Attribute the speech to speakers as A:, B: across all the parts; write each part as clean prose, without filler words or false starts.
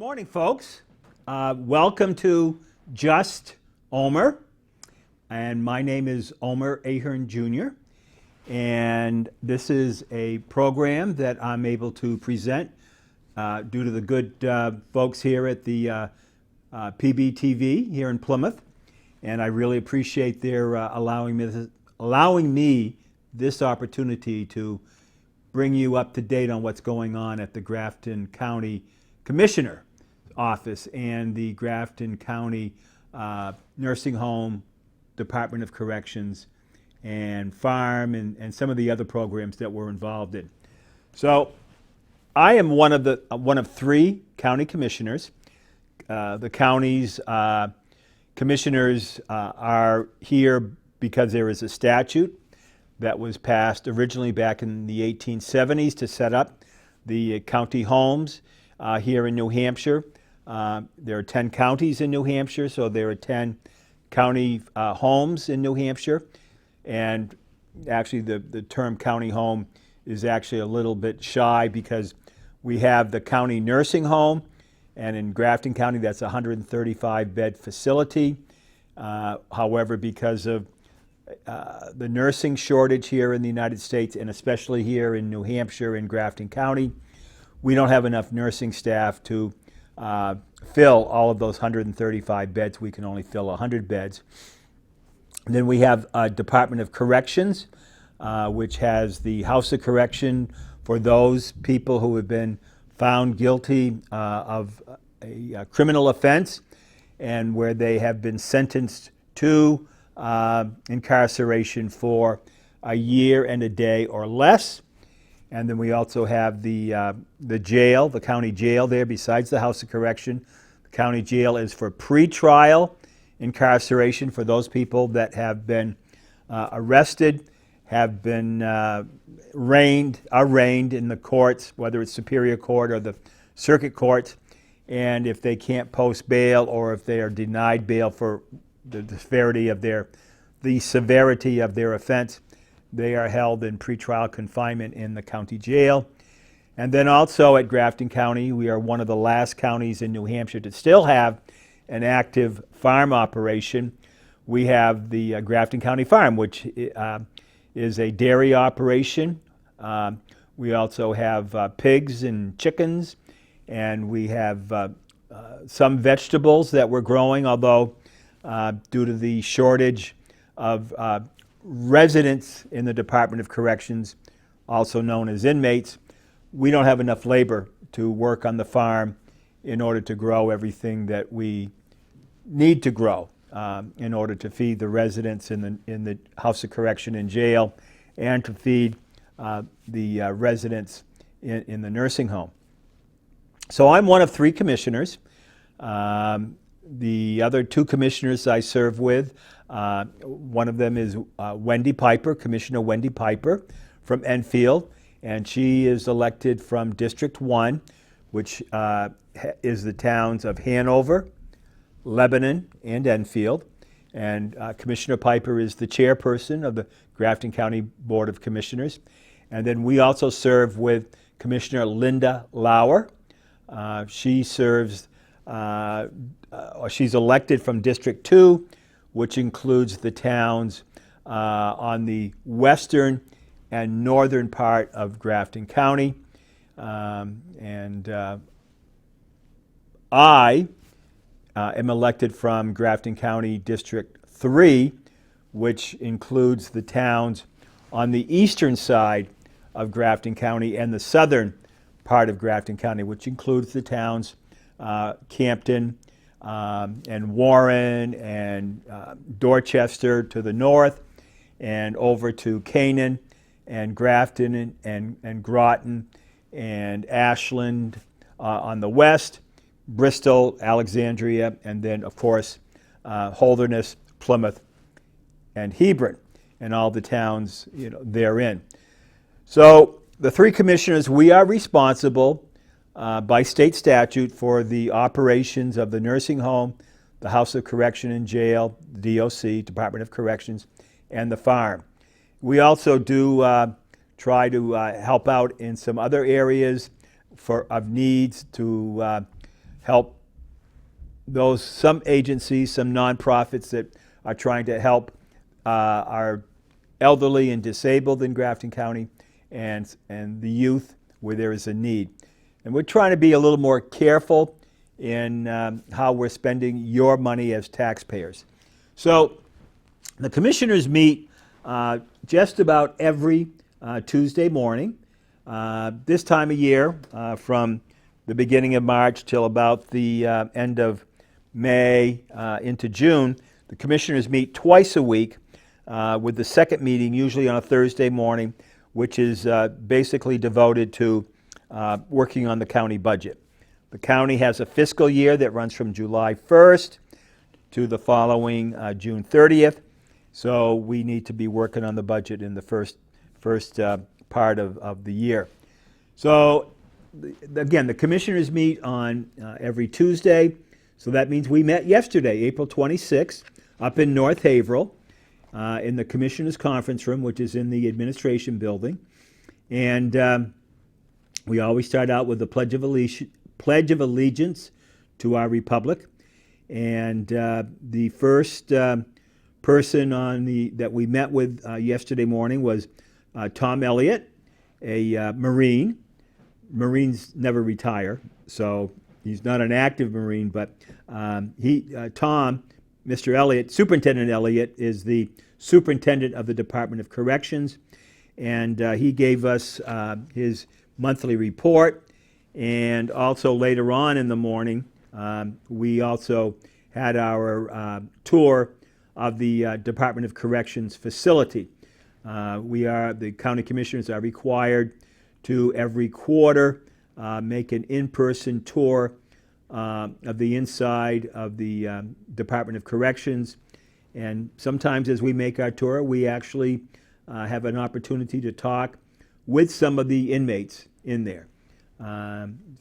A: morning, folks. Welcome to Just Omer, and my name is Omer Ahern Jr., and this is a program that I'm able to present due to the good folks here at the PBTV here in Plymouth, and I really appreciate their allowing me this opportunity to bring you up to date on what's going on at the Grafton County Commissioner Office and the Grafton County Nursing Home, Department of Corrections, and Farm, and some of the other programs that we're involved in. So I am one of three county commissioners. The county's commissioners are here because there is a statute that was passed originally back in the 1870s to set up the county homes here in New Hampshire. There are 10 counties in New Hampshire, so there are 10 county homes in New Hampshire. And actually the term county home is actually a little bit shy because we have the county nursing home, and in Grafton County that's a 135-bed facility. However, because of the nursing shortage here in the United States, and especially here in New Hampshire in Grafton County, we don't have enough nursing staff to fill all of those 135 beds. We can only fill 100 beds. And then we have Department of Corrections, which has the House of Correction for those people who have been found guilty of a criminal offense and where they have been sentenced to incarceration for a year and a day or less. And then we also have the jail, the county jail there besides the House of Correction. The county jail is for pretrial incarceration for those people that have been arrested, have been arraigned in the courts, whether it's Superior Court or the Circuit Court, and if they can't post bail or if they are denied bail for the severity of their offense, they are held in pretrial confinement in the county jail. And then also at Grafton County, we are one of the last counties in New Hampshire to still have an active farm operation. We have the Grafton County Farm, which is a dairy operation. We also have pigs and chickens, and we have some vegetables that we're growing, although due to the shortage of residents in the Department of Corrections, also known as inmates, we don't have enough labor to work on the farm in order to grow everything that we need to grow in order to feed the residents in the House of Correction and jail, and to feed the residents in the nursing home. So I'm one of three commissioners. The other two commissioners I serve with, one of them is Wendy Piper, Commissioner Wendy Piper from Enfield, and she is elected from District 1, which is the towns of Hanover, Lebanon, and Enfield. And Commissioner Piper is the chairperson of the Grafton County Board of Commissioners. And then we also serve with Commissioner Linda Lauer. She serves, she's elected from District 2, which includes the towns on the western and northern part of Grafton County. I am elected from Grafton County District 3, which includes the towns on the eastern side of Grafton County and the southern part of Grafton County, which includes the towns Campton and Warren and Dorchester to the north, and over to Canaan and Grafton and Groton and Ashland on the west, Bristol, Alexandria, and then of course Holderness, Plymouth, and Hebron, and all the towns therein. So the three commissioners, we are responsible by state statute for the operations of the nursing home, the House of Correction and Jail, the DOC, Department of Corrections, and the farm. We also do try to help out in some other areas of needs to help some agencies, some nonprofits that are trying to help our elderly and disabled in Grafton County and the youth where there is a need. And we're trying to be a little more careful in how we're spending your money as taxpayers. So the commissioners meet just about every Tuesday morning. This time of year, from the beginning of March till about the end of May into June, the commissioners meet twice a week, with the second meeting usually on a Thursday morning, which is basically devoted to working on the county budget. The county has a fiscal year that runs from July 1st to the following June 30th, so we need to be working on the budget in the first part of the year. So again, the commissioners meet on every Tuesday, so that means we met yesterday, April 26th, up in North Haverhill, in the commissioners' conference room, which is in the administration building. And we always start out with the Pledge of Allegiance to our Republic. And the first person that we met with yesterday morning was Tom Elliott, a Marine. Marines never retire, so he's not an active Marine, but Tom, Mr. Elliott, Superintendent Elliott, is the superintendent of the Department of Corrections, and he gave us his monthly report. And also later on in the morning, we also had our tour of the Department of Corrections facility. The county commissioners are required to every quarter make an in-person tour of the inside of the Department of Corrections. And sometimes as we make our tour, we actually have an opportunity to talk with some of the inmates in there.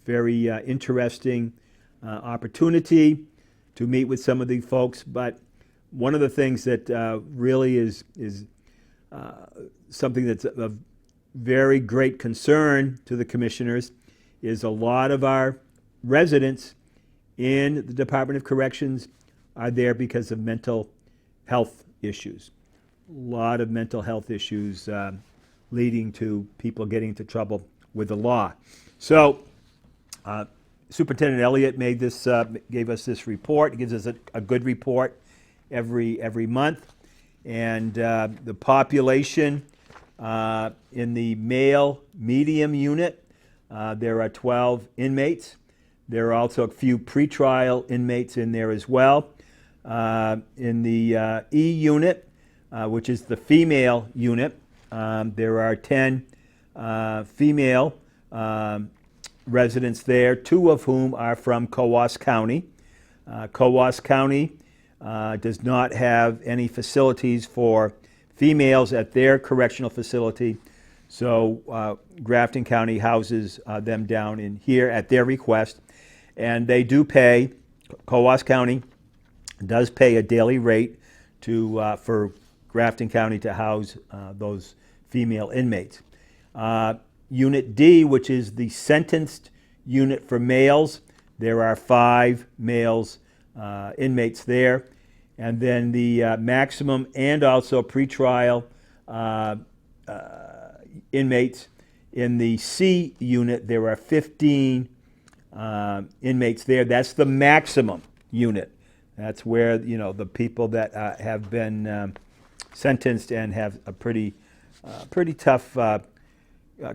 A: Very interesting opportunity to meet with some of the folks, but one of the things that really is something that's of very great concern to the commissioners is a lot of our residents in the Department of Corrections are there because of mental health issues. A lot of mental health issues leading to people getting into trouble with the law. So Superintendent Elliott gave us this report. He gives us a good report every month. And the population in the male medium unit, there are 12 inmates. There are also a few pretrial inmates in there as well. In the E unit, which is the female unit, there are 10 female residents there, 2 of whom are from Coos County. Coos County does not have any facilities for females at their correctional facility, so Grafton County houses them down in here at their request, and they do pay, Coos County does pay a daily rate for Grafton County to house those female inmates. Unit D, which is the sentenced unit for males, there are 5 males inmates there. And then the maximum and also pretrial inmates in the C unit, there are 15 inmates there. That's the maximum unit. That's where, the people that have been sentenced and have a pretty tough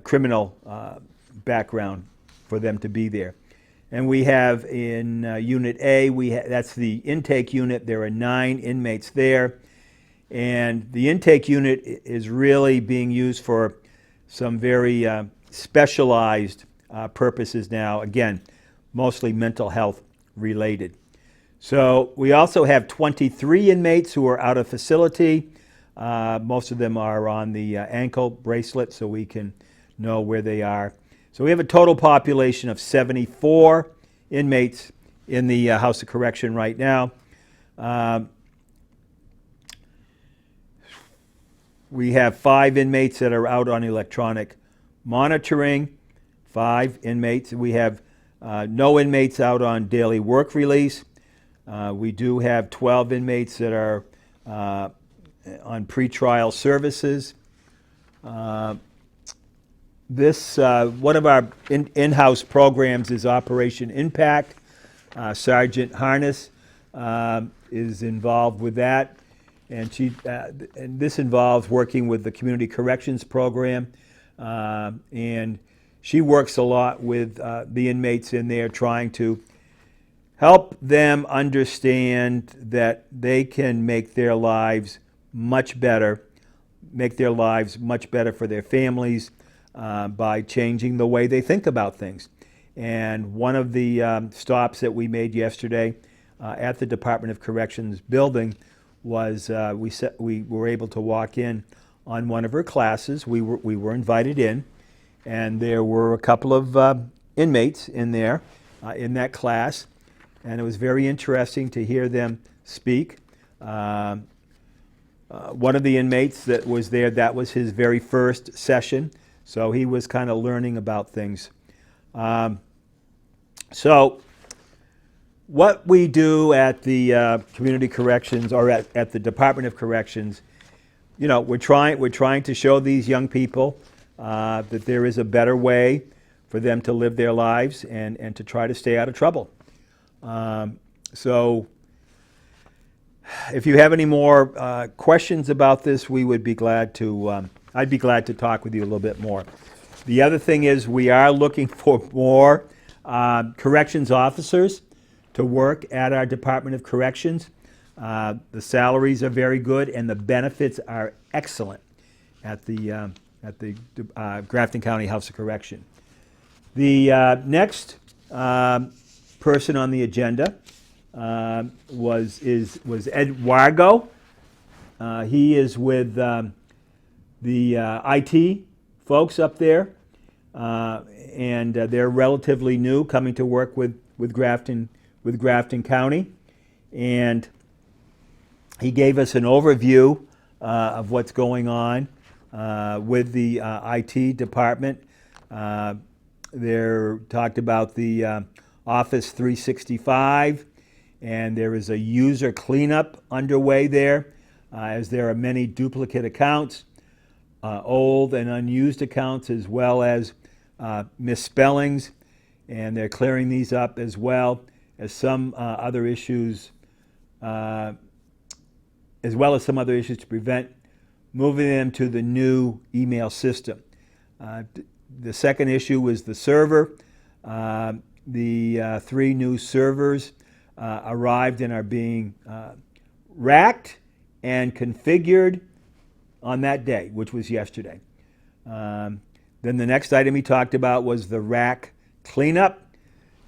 A: criminal background for them to be there. And we have in Unit A, that's the intake unit. There are 9 inmates there. And the intake unit is really being used for some very specialized purposes now. Again, mostly mental health related. So we also have 23 inmates who are out of facility. Most of them are on the ankle bracelet so we can know where they are. So we have a total population of 74 inmates in the House of Correction right now. We have 5 inmates that are out on electronic monitoring, 5 inmates. We have No inmates out on daily work release. We do have 12 inmates that are on pretrial services. One of our in-house programs is Operation Impact. Sergeant Harness is involved with that, and this involves working with the Community Corrections Program, and she works a lot with the inmates in there, trying to help them understand that they can make their lives much better, for their families by changing the way they think about things. And one of the stops that we made yesterday at the Department of Corrections building was we were able to walk in on one of her classes. We were invited in, and there were a couple of inmates in there in that class, and it was very interesting to hear them speak. One of the inmates that was there, that was his very first session, so he was kind of learning about things. So what we do at the Community Corrections, or at the Department of Corrections, we're trying to show these young people that there is a better way for them to live their lives and to try to stay out of trouble. So if you have any more questions about this, we would be glad to, I'd be glad to talk with you a little bit more. The other thing is we are looking for more corrections officers to work at our Department of Corrections. The salaries are very good and the benefits are excellent at the Grafton County House of Correction. The next person on the agenda was Ed Wargo. He is with the IT folks up there, and they're relatively new, coming to work with Grafton County, and he gave us an overview of what's going on with the IT department. They talked about the Office 365, and there is a user cleanup underway there, as there are many duplicate accounts, old and unused accounts, as well as misspellings, and they're clearing these up, as well as some other issues, to prevent moving them to the new email system. The second issue was the server. The 3 new servers arrived and are being racked and configured on that day, which was yesterday. Then the next item he talked about was the rack cleanup.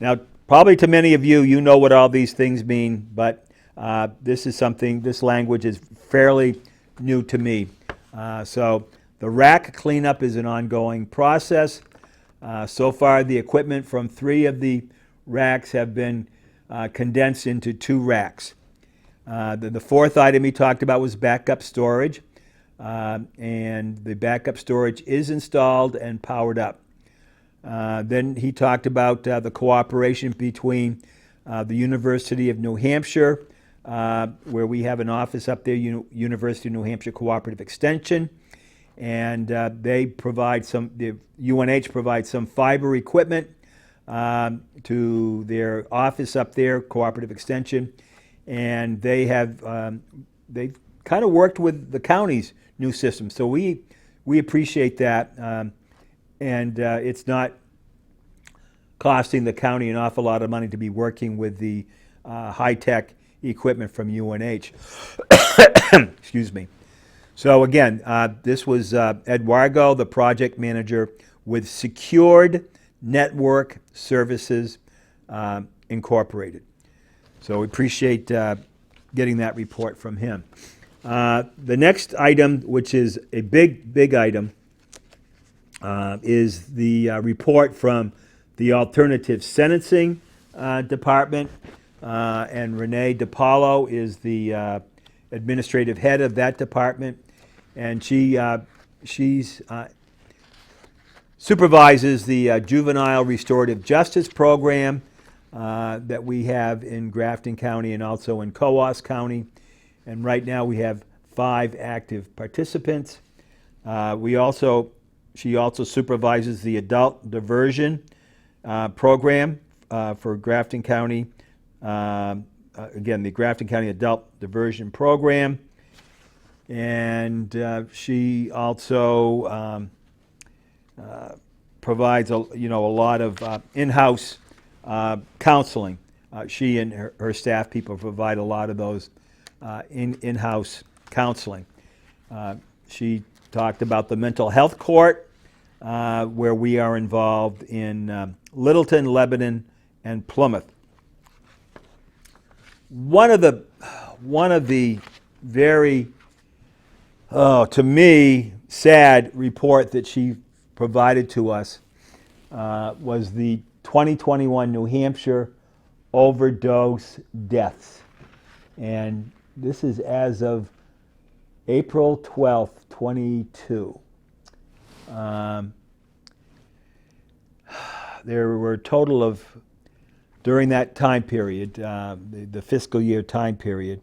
A: Now, probably to many of you, you know what all these things mean, but this language is fairly new to me. So the rack cleanup is an ongoing process. So far, the equipment from 3 of the racks have been condensed into 2 racks. The fourth item he talked about was backup storage, and the backup storage is installed and powered up. Then he talked about the cooperation between the University of New Hampshire, where we have an office up there, University of New Hampshire Cooperative Extension, and the UNH provides some fiber equipment to their office up there, Cooperative Extension, and they've kind of worked with the county's new system. So we appreciate that, and it's not costing the county an awful lot of money to be working with the high-tech equipment from UNH. Excuse me. So again, this was Ed Wargo, the project manager with Secured Network Services Incorporated. So we appreciate getting that report from him. The next item, which is a big item, is the report from the Alternative Sentencing Department, and Renee DiPaolo is the administrative head of that department, and she's supervises the juvenile restorative justice program that we have in Grafton County and also in Coos County. And right now we have 5 active participants. She also supervises the adult diversion program for Grafton County. Again, the Grafton County Adult Diversion Program. And she also provides a lot of in-house counseling. She and her staff people provide a lot of those in-house counseling. She talked about the mental health court, where we are involved in Littleton, Lebanon, and Plymouth. One of the very, to me, sad report that she provided to us was the 2021 New Hampshire overdose deaths. And this is as of April 12th, 22. There were a total of, during that time period, the fiscal year time period,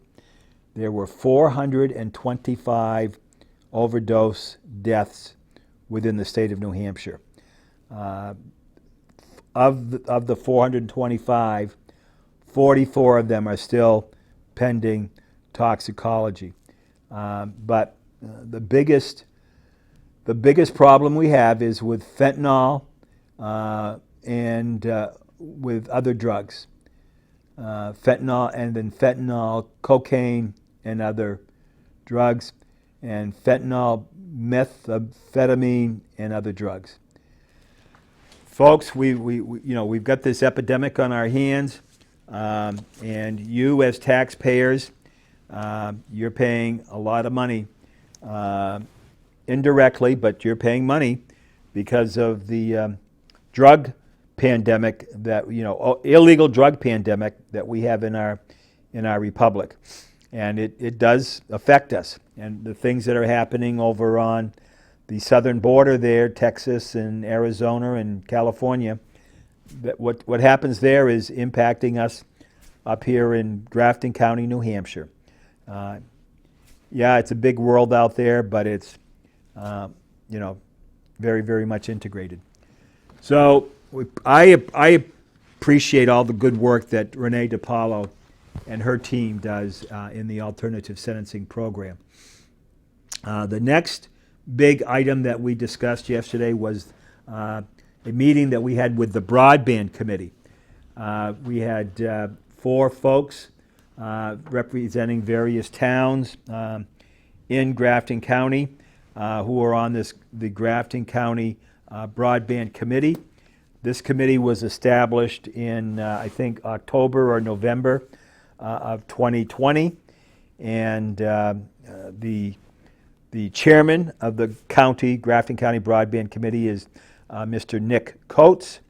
A: there were 425 overdose deaths within the state of New Hampshire. Of the 425, 44 of them are still pending toxicology. But the biggest problem we have is with fentanyl and with other drugs. Fentanyl, cocaine, and other drugs, and fentanyl, methamphetamine, and other drugs. Folks, we've got this epidemic on our hands, and you as taxpayers, you're paying a lot of money indirectly, but you're paying money because of the drug pandemic illegal drug pandemic that we have in our republic, and it does affect us. And the things that are happening over on the southern border there, Texas and Arizona and California, what happens there is impacting us up here in Grafton County, New Hampshire. It's a big world out there, but it's very, very much integrated. So I appreciate all the good work that Renee DiPaolo and her team does in the alternative sentencing program. The next big item that we discussed yesterday was a meeting that we had with the Broadband Committee. We had 4 folks representing various towns in Grafton County who are on the Grafton County Broadband Committee. This committee was established in, I think, October or November of 2020, and the chairman of the Grafton County Broadband Committee is Mr. Nick Coates,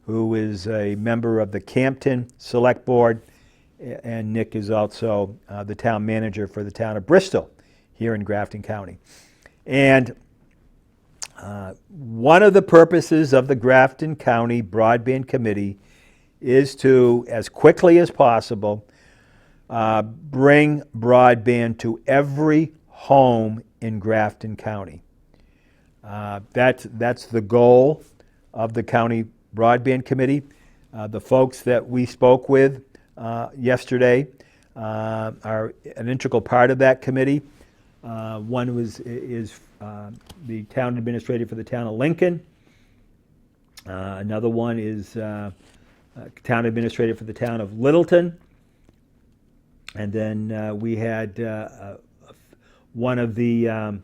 A: who is a member of the Campton Select Board, and Nick is also the town manager for the town of Bristol here in Grafton County. And one of the purposes of the Grafton County Broadband Committee is to, as quickly as possible, bring broadband to every home in Grafton County. That's the goal of the County Broadband Committee. The folks that we spoke with yesterday are an integral part of that committee. One is the town administrator for the town of Lincoln. Another one is town administrator for the town of Littleton. And then we had one of the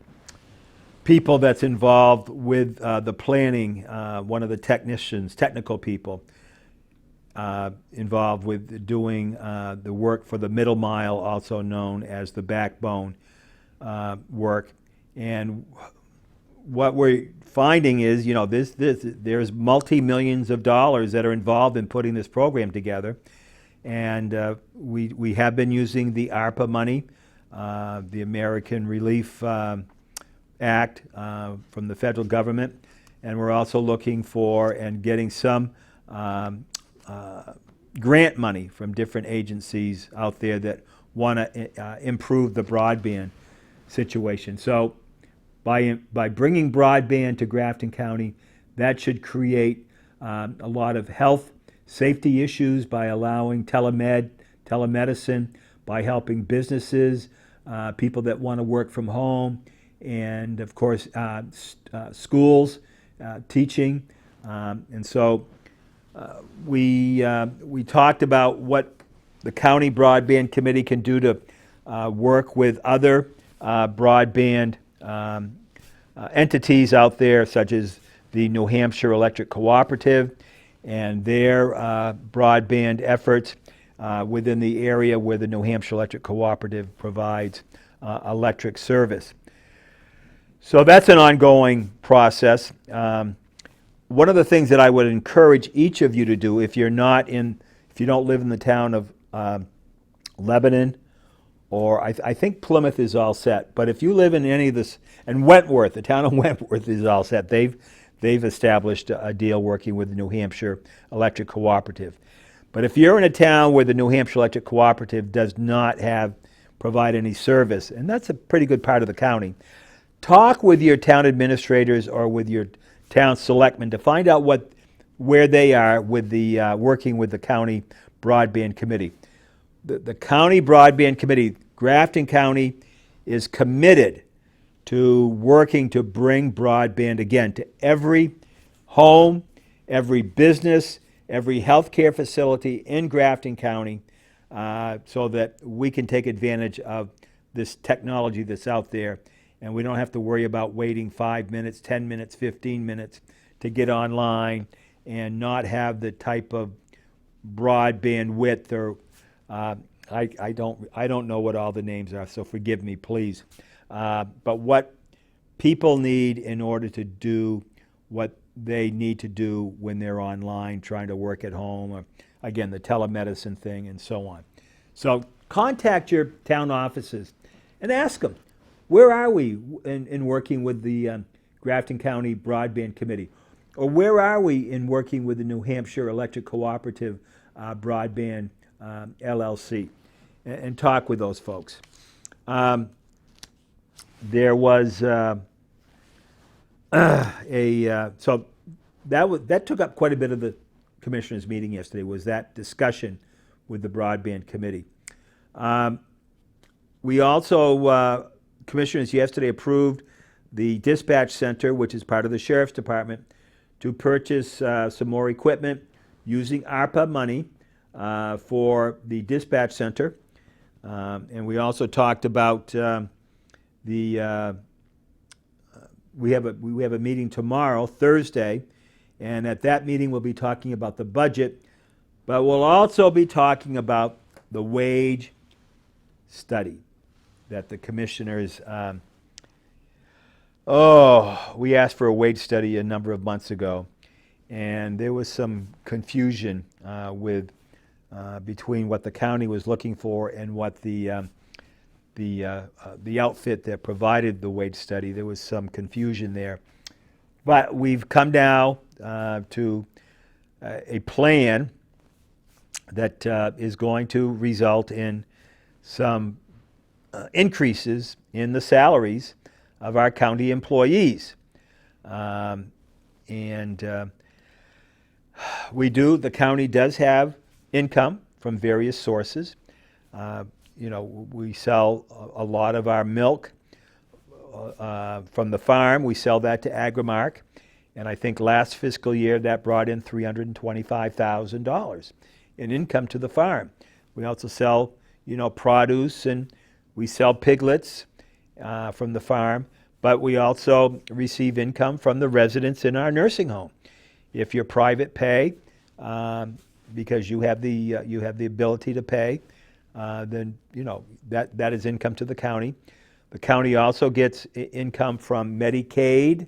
A: people that's involved with the planning, one of the technical people involved with doing the work for the middle mile, also known as the backbone work. And what we're finding is, there's multi-millions of dollars that are involved in putting this program together. And we have been using the ARPA money, the American Relief Act from the federal government. and we're also looking for and getting some grant money from different agencies out there that want to improve the broadband situation. So by bringing broadband to Grafton County, that should create a lot of health safety issues by allowing telemedicine, by helping businesses, people that want to work from home, and of course schools, teaching. And so we talked about what the County Broadband Committee can do to work with other broadband entities out there, such as the New Hampshire Electric Cooperative and their broadband efforts within the area where the New Hampshire Electric Cooperative provides electric service. So that's an ongoing process. One of the things that I would encourage each of you to do, if you don't live in the town of Lebanon, or I think Plymouth is all set, but if you live in any of this, and Wentworth, the town of Wentworth is all set. They've established a deal working with the New Hampshire Electric Cooperative. But if you're in a town where the New Hampshire Electric Cooperative does not provide any service, and that's a pretty good part of the county, talk with your town administrators or with your town selectmen to find out where they are with the working with the County Broadband Committee. The County Broadband Committee, Grafton County, is committed to working to bring broadband again to every home, every business, every healthcare facility in Grafton County, so that we can take advantage of this technology that's out there, and we don't have to worry about waiting 5 minutes, 10 minutes, 15 minutes to get online and not have the type of broadband width or I don't know what all the names are, so forgive me, please. But what people need in order to do what they need to do when they're online, trying to work at home, or again, the telemedicine thing and so on. So contact your town offices and ask them, where are we in working with the Grafton County Broadband Committee? Or where are we in working with the New Hampshire Electric Cooperative Broadband LLC? And talk with those folks. There was so that took up quite a bit of the commissioners' meeting yesterday, was that discussion with the Broadband Committee. We also, commissioners yesterday approved the dispatch center, which is part of the Sheriff's Department, to purchase some more equipment using ARPA money for the dispatch center. And we also talked about we have a meeting tomorrow, Thursday, and at that meeting we'll be talking about the budget, but we'll also be talking about the wage study that the commissioners we asked for a wage study a number of months ago, and there was some confusion between what the county was looking for and what the outfit that provided the wage study. There was some confusion there. But we've come now to a plan that is going to result in some increases in the salaries of our county employees. The county does have income from various sources. We sell a lot of our milk from the farm. We sell that to Agrimark, and I think last fiscal year that brought in $325,000 in income to the farm. We also sell, produce, and we sell piglets from the farm, but we also receive income from the residents in our nursing home. If you're private pay, because you have the ability to pay, then that is income to the county. The county also gets income from Medicaid,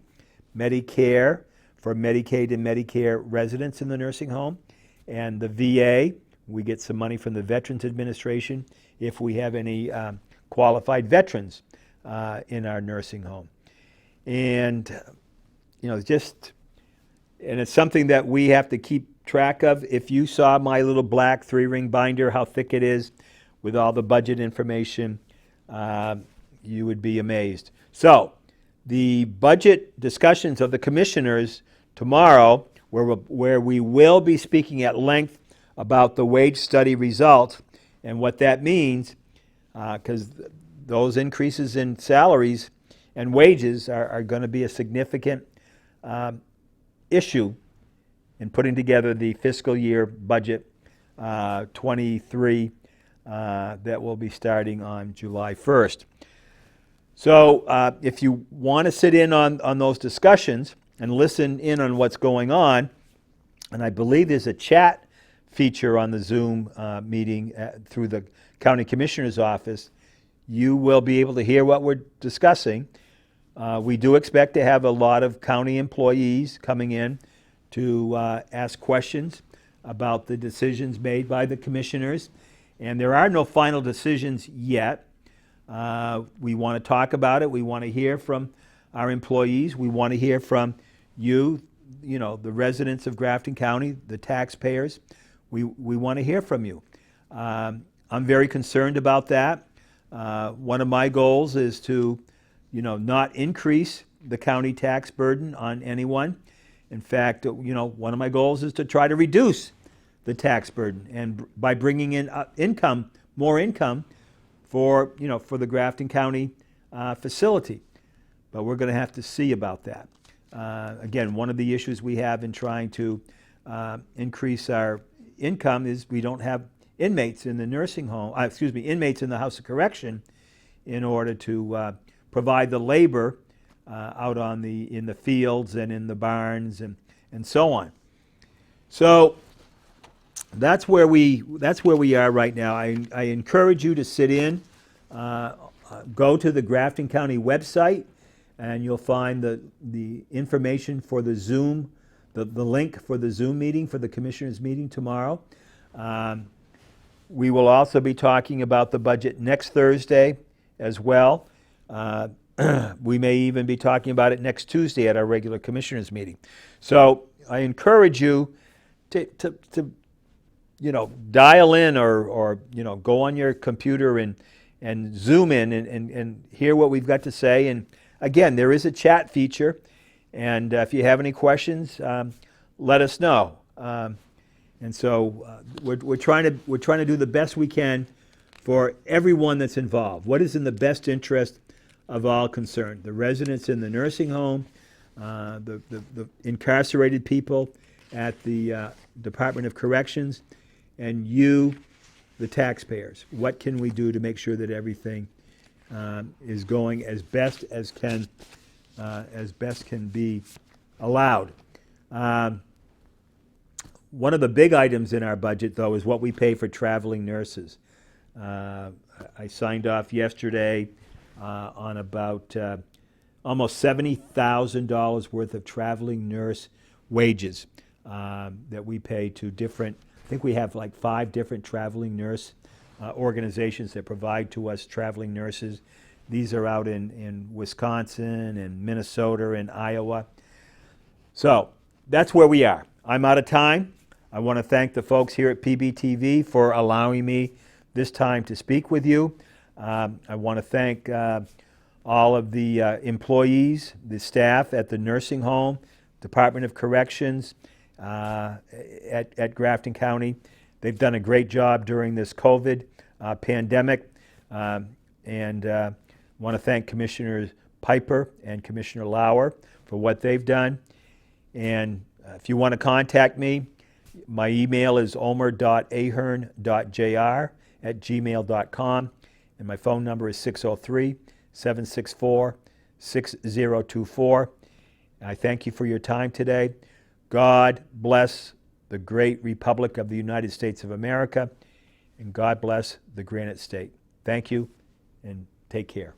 A: Medicare, for Medicaid and Medicare residents in the nursing home, and the VA. We get some money from the Veterans Administration if we have any qualified veterans in our nursing home. And just and it's something that we have to keep track of. If you saw my little black 3-ring binder, how thick it is with all the budget information, you would be amazed. So, the budget discussions of the commissioners tomorrow, where we will be speaking at length about the wage study results and what that means, because those increases in salaries and wages are going to be a significant issue in putting together the fiscal year budget 23 that will be starting on July 1st. So if you want to sit in on those discussions and listen in on what's going on, and I believe there's a chat feature on the Zoom meeting through the County Commissioner's office, you will be able to hear what we're discussing. We do expect to have a lot of county employees coming in to ask questions about the decisions made by the commissioners. And there are no final decisions yet. We want to talk about it. We want to hear from our employees. We want to hear from you, the residents of Grafton County, the taxpayers. We want to hear from you. I'm very concerned about that. One of my goals is to, not increase the county tax burden on anyone. In fact, one of my goals is to try to reduce the tax burden, and by bringing in more income for the Grafton County facility. But we're going to have to see about that. Again, one of the issues we have in trying to increase our income is we don't have inmates in the nursing home, inmates in the House of Correction in order to provide the labor out in the fields and in the barns and so on. So that's where we are right now. I encourage you to sit in, go to the Grafton County website, and you'll find the information for the Zoom, the link for the Zoom meeting for the Commissioners' meeting tomorrow. We will also be talking about the budget next Thursday as well. We may even be talking about it next Tuesday at our regular Commissioners' meeting. So I encourage you to dial in or go on your computer and zoom in and hear what we've got to say. And again, there is a chat feature, and if you have any questions, let us know. And so we're trying to do the best we can for everyone that's involved. What is in the best interest of all concerned? The residents in the nursing home, the incarcerated people at the Department of Corrections, and you, the taxpayers. What can we do to make sure that everything is going as best can be allowed? One of the big items in our budget, though, is what we pay for traveling nurses. I signed off yesterday on about almost $70,000 worth of traveling nurse wages that we pay to different, I think we have like 5 different traveling nurse organizations that provide to us traveling nurses. These are out in Wisconsin and Minnesota and Iowa. So that's where we are. I'm out of time. I want to thank the folks here at PBTV for allowing me this time to speak with you. I want to thank all of the employees, the staff at the nursing home, Department of Corrections at Grafton County. They've done a great job during this COVID pandemic. And want to thank Commissioner Piper and Commissioner Lauer for what they've done. And if you want to contact me, my email is omer.ahern.jr@gmail.com, and my phone number is 603-764-6024. I thank you for your time today. God bless the great Republic of the United States of America, and God bless the Granite State. Thank you, and take care.